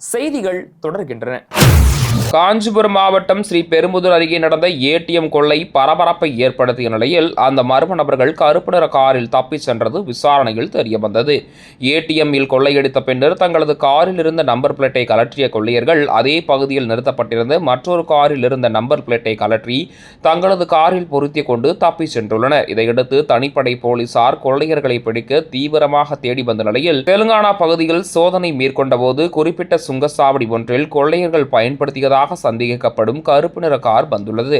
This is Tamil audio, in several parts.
செய்திகள் தொடர்கின்றன. காஞ்சிபுரம் மாவட்டம் ஸ்ரீபெரும்புதூர் அருகே நடந்த ஏடிஎம் கொள்ளை பரபரப்பை ஏற்படுத்திய நிலையில் அந்த மர்ம நபர்கள் கருப்பு நிற காரில் தப்பிச் சென்றது விசாரணையில் தெரியவந்தது. ஏடிஎம்மில் கொள்ளையடித்த பின்னர் தங்களது காரில் இருந்த நம்பர் பிளேட்டை கலற்றிய கொள்ளையர்கள் அதே பகுதியில் நிறுத்தப்பட்டிருந்த மற்றொரு காரில் இருந்த நம்பர் பிளேட்டை கலற்றி தங்களது காரில் பொருத்திக் கொண்டு தப்பிச் சென்றுள்ளனர். இதையடுத்து தனிப்படை போலீசார் கொள்ளையர்களை பிடிக்க தீவிரமாக தேடி வந்த நிலையில் தெலுங்கானா பகுதியில் சோதனை மேற்கொண்ட போது குறிப்பிட்ட சுங்கச்சாவடி ஒன்றில் கொள்ளையர்கள் பயன்படுத்தியதாக சந்தேகிக்கப்படும் கருப்பு நிற கார் வந்துள்ளது.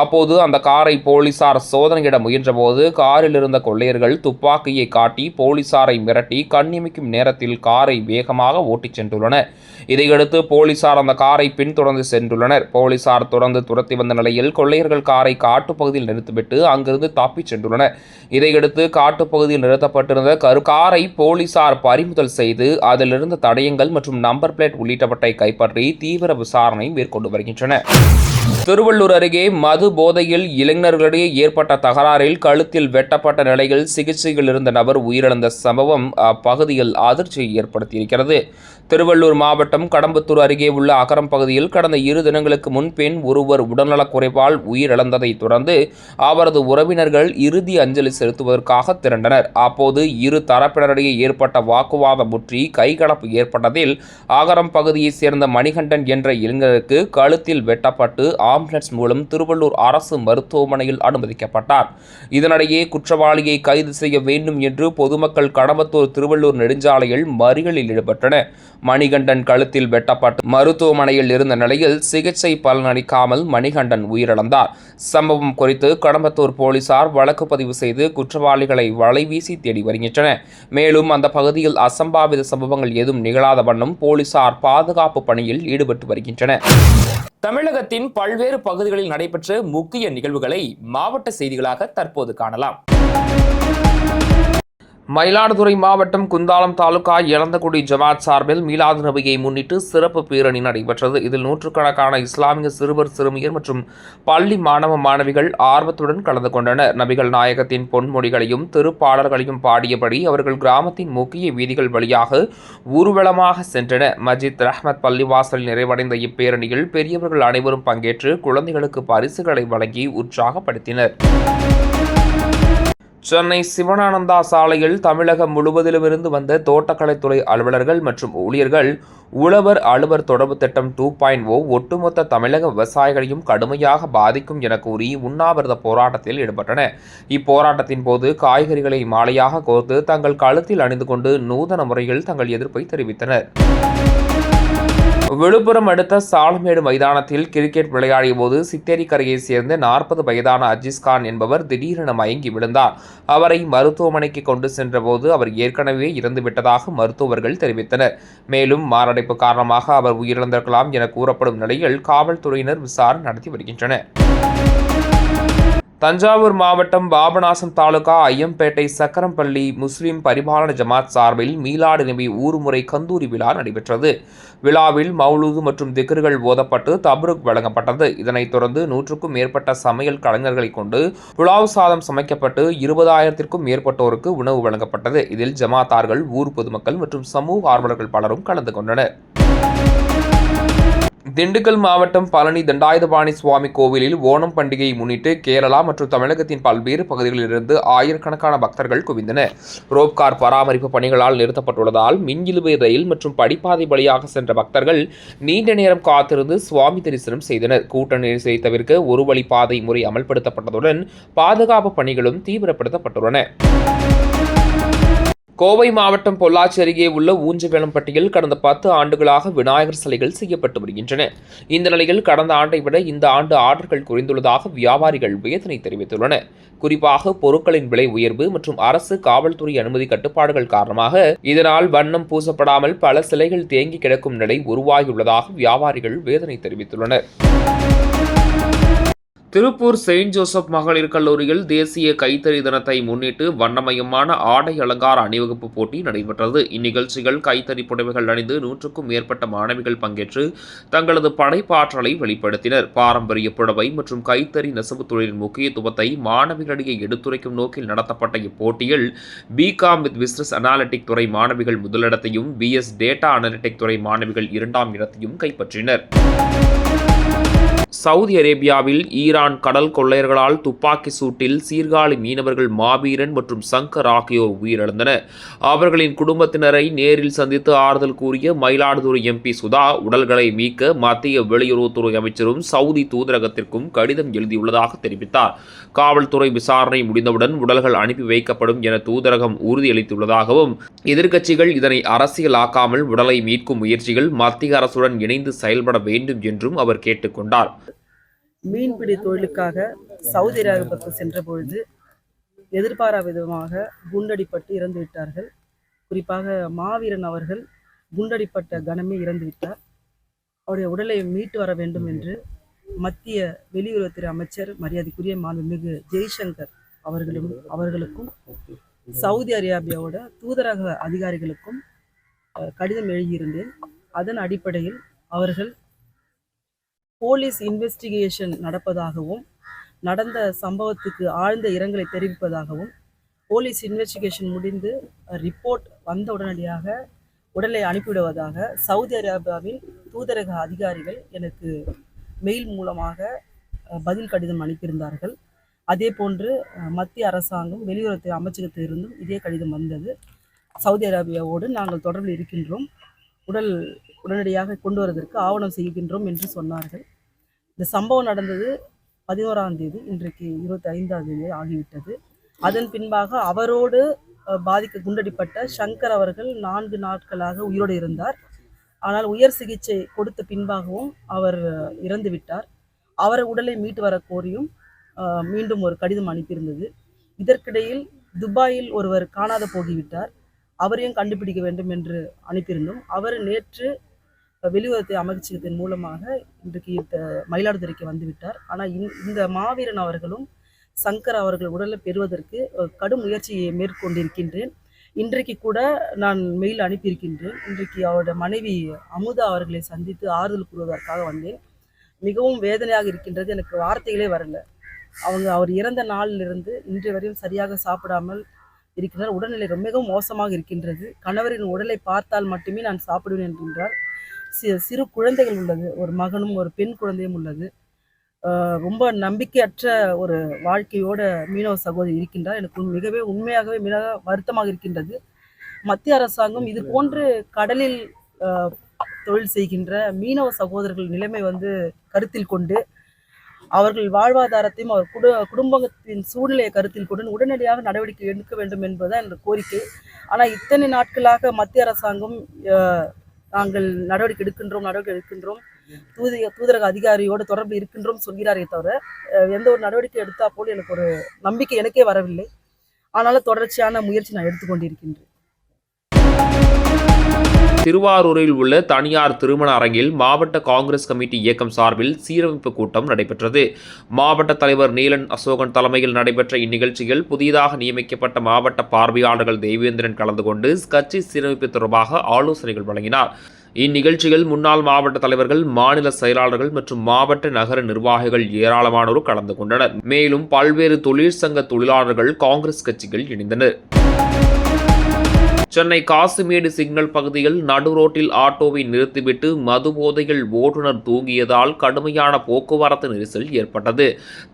அப்போது அந்த காரை போலீசார் சோதனையிட முயன்றபோது காரில் இருந்த கொள்ளையர்கள் துப்பாக்கியை காட்டி போலீசாரை மிரட்டி கண்ணிமைக்கும் நேரத்தில் காரை வேகமாக ஓட்டிச் சென்றுள்ளனர். இதையடுத்து போலீசார் அந்த காரை பின்தொடர்ந்து சென்றுள்ளனர். போலீசார் தொடர்ந்து துரத்தி வந்த நிலையில் கொள்ளையர்கள் காரை காட்டுப்பகுதியில் நிறுத்திவிட்டு அங்கிருந்து தப்பிச் சென்றுள்ளனர். இதையடுத்து காட்டுப்பகுதியில் நிறுத்தப்பட்டிருந்த காரை போலீசார் பறிமுதல் செய்து அதிலிருந்த தடயங்கள் மற்றும் நம்பர் பிளேட் உள்ளிட்டவற்றை கைப்பற்றி தீவிர விசாரணை மேற்கொண்டு வருகின்றனர். திருவள்ளூர் அருகே மது போதையில் இளைஞர்களிடையே ஏற்பட்ட தகராறில் கழுத்தில் வெட்டப்பட்ட நிலையில் சிகிச்சையில் இருந்த நபர் உயிரிழந்த சம்பவம் அப்பகுதியில் அதிர்ச்சியை ஏற்படுத்தியிருக்கிறது. திருவள்ளூர் மாவட்டம் கடம்பத்தூர் அருகே உள்ள அகரம் பகுதியில் கடந்த 2 தினங்களுக்கு முன் பெண் ஒருவர் உடல்நலக் குறைவால் உயிரிழந்ததை தொடர்ந்து அவரது உறவினர்கள் இறுதி அஞ்சலி செலுத்துவதற்காக திரண்டனர். அப்போது இரு தரப்பினரிடையே ஏற்பட்ட வாக்குவாதம் முற்றி கைகலப்பு ஏற்பட்டதில் அகரம் பகுதியைச் சேர்ந்த மணிகண்டன் என்ற இளைஞருக்கு கழுத்தில் வெட்டப்பட்டு ஆம்புலன்ஸ் மூலம் திருவள்ளூர் அரசு மருத்துவமனையில் அனுமதிக்கப்பட்டார். இதனிடையே குற்றவாளியை கைது செய்ய வேண்டும் என்று பொதுமக்கள் கடம்பத்தூர் திருவள்ளூர் நெடுஞ்சாலையில் மறியலில் ஈடுபட்டனர். மணிகண்டன் கழுத்தில் வெட்டப்பட்டு மருத்துவமனையில் இருந்த நிலையில் சிகிச்சை பலனளிக்காமல் மணிகண்டன் உயிரிழந்தார். சம்பவம் குறித்து கடம்பத்தூர் போலீசார் வழக்கு பதிவு செய்து குற்றவாளிகளை வலைவீசி தேடி வருகின்றனர். மேலும் அந்த பகுதியில் அசம்பாவித சம்பவங்கள் எதுவும் நிகழாத வண்ணம் போலீசார் பாதுகாப்பு பணியில் ஈடுபட்டு வருகின்றனர். தமிழகத்தின் பல்வேறு பகுதிகளில் நடைபெற்ற முக்கிய நிகழ்வுகளை மாவட்ட செய்திகளாக தற்போது காணலாம். மயிலாடுதுறை மாவட்டம் குந்தாலம் தாலுகா எலந்தக்குடி ஜமாத் சார்பில் மீலாது நபியை முன்னிட்டு சிறப்பு பேரணி நடைபெற்றது. இதில் நூற்றுக்கணக்கான இஸ்லாமிய சிறுவர் சிறுமியர் மற்றும் பள்ளி மாணவ மாணவிகள் ஆர்வத்துடன் கலந்து கொண்டனர். நபிகள் நாயகத்தின் பொன்மொழிகளையும் திருப்பாடல்களையும் பாடியபடி அவர்கள் கிராமத்தின் முக்கிய வீதிகள் வழியாக ஊர்வலமாக சென்றனர். மஜித் ரஹ்மத் பள்ளிவாசலில் நிறைவடைந்த இப்பேரணியில் பெரியவர்கள் அனைவரும் பங்கேற்று குழந்தைகளுக்கு பரிசுகளை வழங்கி உற்சாகப்படுத்தினர். சென்னை சிவனானந்தா சாலையில் தமிழகம் முழுவதிலுமிருந்து வந்த தோட்டக்கலைத்துறை அலுவலர்கள் மற்றும் ஊழியர்கள் உழவர் அலுவலர் தொடர்பு திட்டம் 2.0 ஒட்டுமொத்த தமிழக விவசாயிகளையும் கடுமையாக பாதிக்கும் என கூறி உண்ணாவிரத போராட்டத்தில் ஈடுபட்டனர். இப்போராட்டத்தின் போது காய்கறிகளை மாலையாக கோர்த்து தங்கள் கழுத்தில் அணிந்து கொண்டு நூதன முறையில் தங்கள் எதிர்ப்பை தெரிவித்தனர். விழுப்புரம் அடுத்த சாலமேடு மைதானத்தில் கிரிக்கெட் விளையாடிய போது சித்தேரிக்கரையைச் சேர்ந்த 40 வயதான அஜீஸ்கான் என்பவர் திடீரென மயங்கி விழுந்தார். அவரை மருத்துவமனைக்கு கொண்டு சென்றபோது அவர் ஏற்கனவே இறந்துவிட்டதாக மருத்துவர்கள் தெரிவித்தனர். மேலும் மாரடைப்பு காரணமாக அவர் உயிரிழந்திருக்கலாம் என கூறப்படும் நிலையில் காவல்துறையினர் விசாரணை நடத்தி வருகின்றனர். தஞ்சாவூர் மாவட்டம் பாபநாசம் தாலுகா ஐயம்பேட்டை சக்கரம்பள்ளி முஸ்லிம் பரிபாலன ஜமாத் சார்பில் மீலாடு நபி ஊர்முறை கந்தூரி விழா நடைபெற்றது. விழாவில் மௌலூது மற்றும் திக்ர்கள் ஓதப்பட்டு தப்ருக் வழங்கப்பட்டது. இதனைத் தொடர்ந்து 100க்கும் மேற்பட்ட சமையல் கலைஞர்களை கொண்டு புலாவ் சாதம் சமைக்கப்பட்டு 20,000க்கும் மேற்பட்டோருக்கு உணவு வழங்கப்பட்டது. இதில் ஜமாத்தார்கள், ஊர் பொதுமக்கள் மற்றும் சமூக ஆர்வலர்கள் பலரும் கலந்து கொண்டனர். திண்டுக்கல் மாவட்டம் பழனி தண்டாயுதபாணி சுவாமி கோவிலில் ஓணம் பண்டிகையை முன்னிட்டு கேரளா மற்றும் தமிழகத்தின் பல்வேறு பகுதிகளிலிருந்து ஆயிரக்கணக்கான பக்தர்கள் குவிந்தனர். ரோப்கார் பராமரிப்பு பணிகளால் நிறுத்தப்பட்டுள்ளதால் மின் இழுவை ரயில் மற்றும் படிப்பாதை வழியாக சென்ற பக்தர்கள் நீண்ட நேரம் காத்திருந்து சுவாமி தரிசனம் செய்தனர். கூட்ட நெரிசலை தவிர்க்க ஒரு வழி பாதை முறை அமல்படுத்தப்பட்டதுடன் பாதுகாப்பு பணிகளும் தீவிரப்படுத்தப்பட்டுள்ளன. கோவை மாவட்டம் பொள்ளாச்சி அருகே உள்ள ஊஞ்சவேலம்பட்டியில் கடந்த 10 ஆண்டுகளாக விநாயகர் சிலைகள் செய்யப்பட்டு வருகின்றன. இந்த நிலையில் கடந்த ஆண்டை விட இந்த ஆண்டு ஆர்டர்கள் குறைந்துள்ளதாக வியாபாரிகள் வேதனை தெரிவித்துள்ளனர். குறிப்பாக பொருட்களின் விலை உயர்வு மற்றும் அரசு காவல்துறை அனுமதி கட்டுப்பாடுகள் காரணமாக இதனால் வண்ணம் பூசப்படாமல் பல சிலைகள் தேங்கி கிடக்கும் நிலை உருவாகியுள்ளதாக வியாபாரிகள் வேதனை தெரிவித்துள்ளனர். திருப்பூர் செயின்ட் ஜோசப் மகளிர் கல்லூரியில் தேசிய கைத்தறி தினத்தை முன்னிட்டு வண்ணமயமான ஆடை அலங்கார அணிவகுப்பு போட்டி நடைபெற்றது. இந்நிகழ்ச்சிகள் கைத்தறி புடவைகள் அணிந்து 100க்கும் மேற்பட்ட மாணவிகள் பங்கேற்று தங்களது படைப்பாற்றலை வெளிப்படுத்தினர். பாரம்பரிய புடவை மற்றும் கைத்தறி நெசவு தொழிலின் முக்கியத்துவத்தை மாணவிகளிடையே எடுத்துரைக்கும் நோக்கில் நடத்தப்பட்ட இப்போட்டியில் பிகாம் வித் பிசினஸ் அனாலிட்டிக் துறை மாணவிகள் முதலிடத்தையும் பிஎஸ் டேட்டா அனாலிட்டிக் துறை மாணவிகள் 2ஆம் இடத்தையும் கைப்பற்றினர். சவுதி அரேபியாவில் ஈரான் கடல் கொள்ளையர்களால் துப்பாக்கி சூட்டில் சீர்காழி மீனவர்கள் மாபீரன் மற்றும் சங்கர் ஆகியோர் உயிரிழந்தனர். அவர்களின் குடும்பத்தினரை நேரில் சந்தித்து ஆறுதல் கூறிய மயிலாடுதுறை எம்பி சுதா, உடல்களை மீட்க மத்திய வெளியுறவுத்துறை அமைச்சரும் சவுதி தூதரகத்திற்கும் கடிதம் எழுதியுள்ளதாக தெரிவித்தார். காவல்துறை விசாரணை முடிந்தவுடன் உடல்கள் அனுப்பி வைக்கப்படும் என தூதரகம் உறுதியளித்துள்ளதாகவும், எதிர்க்கட்சிகள் இதனை அரசியலாக்காமல் உடலை மீட்கும் முயற்சிகள் மத்திய அரசுடன் இணைந்து செயல்பட வேண்டும் என்றும் அவர் கேட்டுக்கொண்டார். மீன்பிடி தொழிலுக்காக சவுதி அரேபியாவுக்கு சென்ற பொழுது எதிர்பாரா விதமாக குண்டடிப்பட்டு இறந்து விட்டார்கள். குறிப்பாக மாவீரன் அவர்கள் குண்டடிப்பட்ட கணமே இறந்து விட்டார். அவருடைய உடலை மீட்டு வர வேண்டும் என்று மத்திய வெளியுறவுத்துறை அமைச்சர் மரியாதைக்குரிய மாண்புமிகு ஜெய்சங்கர் அவர்களுக்கும் சவுதி அரேபியாவோட தூதரக அதிகாரிகளுக்கும் கடிதம் எழுதியிருந்தேன். அதன் அடிப்படையில் அவர்கள் போலீஸ் இன்வெஸ்டிகேஷன் நடப்பதாகவும், நடந்த சம்பவத்துக்கு ஆழ்ந்த இரங்கலை தெரிவிப்பதாகவும், போலீஸ் இன்வெஸ்டிகேஷன் முடிந்து ரிப்போர்ட் வந்த உடனடியாக உடலை அனுப்பிவிடுவதாக சவுதி அரேபியாவின் தூதரக அதிகாரிகள் எனக்கு மெயில் மூலமாக பதில் கடிதம் அனுப்பியிருந்தார்கள். அதே போன்று மத்திய அரசாங்கம் வெளியுறவுத்துறை அமைச்சகத்திலிருந்தும் இதே கடிதம் வந்தது. சவுதி அரேபியாவோடு நாங்கள் தொடர்பில் இருக்கின்றோம், உடல் உடனடியாக கொண்டு வருவதற்கு ஆவணம் செய்கின்றோம் என்று சொன்னார்கள். இந்த சம்பவம் நடந்தது 11ஆம் தேதி, இன்றைக்கு 25ஆம் தேதி ஆகிவிட்டது. அதன் பின்பாக அவரோடு குண்டடிப்பட்ட சங்கர் அவர்கள் 4 நாட்களாக உயிரோடு இருந்தார். ஆனால் உயர் சிகிச்சை கொடுத்த பின்பாகவும் அவர் இறந்து விட்டார். அவரை உடலை மீட்டு வர கோரியும் மீண்டும் ஒரு கடிதம் அனுப்பியிருந்தது. இதற்கிடையில் துபாயில் ஒருவர் காணாத போகிவிட்டார், அவரையும் கண்டுபிடிக்க வேண்டும் என்று அனுப்பியிருந்தோம். அவர் நேற்று வெளியுறவுத்துறை அமைச்சகத்தின் மூலமாக இன்றைக்கு மயிலாடுதுறைக்கு வந்துவிட்டார். ஆனால் இந்த மாவீரன் அவர்களும் சங்கர் அவர்கள் உடலை பெறுவதற்கு கடும் முயற்சியை மேற்கொண்டிருக்கின்றேன். இன்றைக்கு கூட நான் மெயில் அனுப்பியிருக்கின்றேன். இன்றைக்கு அவருடைய மனைவி அமுதா அவர்களை சந்தித்து ஆறுதல் கூறுவதற்காக வந்தேன். மிகவும் வேதனையாக இருக்கின்றது, எனக்கு வார்த்தைகளே வரல. அவர் இறந்த நாளிலிருந்து இன்று வரையும் சரியாக சாப்பிடாமல் இருக்கின்றார். உடல்நிலை மிகவும் மோசமாக இருக்கின்றது. கணவரின் உடலை பார்த்தால் மட்டுமே நான் சாப்பிடுவேன் என்கின்றார். சிறு குழந்தைகள் உள்ளது, ஒரு மகனும் ஒரு பெண் குழந்தையும் உள்ளது. ரொம்ப நம்பிக்கையற்ற ஒரு வாழ்க்கையோட மீனவ சகோதரி இருக்கின்றார். எனக்கு உண்மையாகவே மிக வருத்தமாக இருக்கின்றது. மத்திய அரசாங்கம் இது போன்று கடலில் தொழில் செய்கின்ற மீனவ சகோதரர்கள் நிலைமை கருத்தில் கொண்டு அவர்கள் வாழ்வாதாரத்தையும் அவர் குடும்பத்தின் சூழ்நிலையை கருத்தில் கொண்டு உடனடியாக நடவடிக்கை எடுக்க வேண்டும் என்பதுதான் என்ற கோரிக்கை. ஆனால் இத்தனை நாட்களாக மத்திய அரசாங்கம் நாங்கள் நடவடிக்கை எடுக்கின்றோம் தூதரக அதிகாரியோடு தொடர்பு இருக்கின்றோம் சொல்கிறாரே தவிர எந்த ஒரு நடவடிக்கை எடுத்தா போல் எனக்கு ஒரு நம்பிக்கை எனக்கே வரவில்லை. ஆனாலும் தொடர்ச்சியான முயற்சி நான் எடுத்துக்கொண்டிருக்கின்றேன். திருவாரூரில் உள்ள தனியார் திருமண அரங்கில் மாவட்ட காங்கிரஸ் கமிட்டி இயக்கம் சார்பில் சீரமைப்பு கூட்டம் நடைபெற்றது. மாவட்ட தலைவர் நீலன் அசோகன் தலைமையில் நடைபெற்ற இந்நிகழ்ச்சியில் புதிதாக நியமிக்கப்பட்ட மாவட்ட பார்வையாளர்கள் தேவேந்திரன் கலந்து கொண்டு கட்சி சீரமைப்பு தொடர்பாக ஆலோசனைகள் வழங்கினார். இந்நிகழ்ச்சியில் முன்னாள் மாவட்ட தலைவர்கள், மாநில செயலாளர்கள் மற்றும் மாவட்ட நகர நிர்வாகிகள் ஏராளமானோர் கலந்து கொண்டனர். மேலும் பல்வேறு தொழிற்சங்க தொழிலாளர்கள் காங்கிரஸ் கட்சியில் இணைந்தனர். சென்னை காசிமேடு சிக்னல் பகுதியில் நடு ரோட்டில் ஆட்டோவை நிறுத்திவிட்டு மது போதையில் ஓட்டுநர் தூங்கியதால் கடுமையான போக்குவரத்து நெரிசல் ஏற்பட்டது.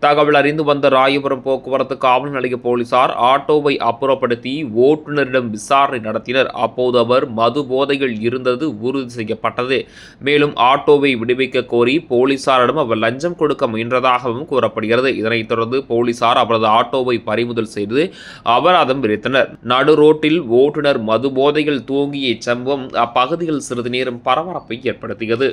தகவல் அறிந்து வந்த ராயபுரம் போக்குவரத்து காவல் நிலைய போலீசார் ஆட்டோவை அப்புறப்படுத்தி ஓட்டுநரிடம் விசாரணை நடத்தினர். அப்போது அவர் மது போதையில் இருந்தது உறுதி செய்யப்பட்டது. மேலும் ஆட்டோவை விடுவிக்க கோரி போலீசாரிடம் அவர் லஞ்சம் கொடுக்க முயன்றதாகவும் கூறப்படுகிறது. இதனைத் தொடர்ந்து போலீசார் அவரது ஆட்டோவை பறிமுதல் செய்து அபராதம் விதித்தனர். நடு ரோட்டில் ஓட்டுநர் மது போதையில் தூங்கிய சம்பவம் அப்பகுதியில் சிறிது நேரம் பரபரப்பை ஏற்படுத்தியது.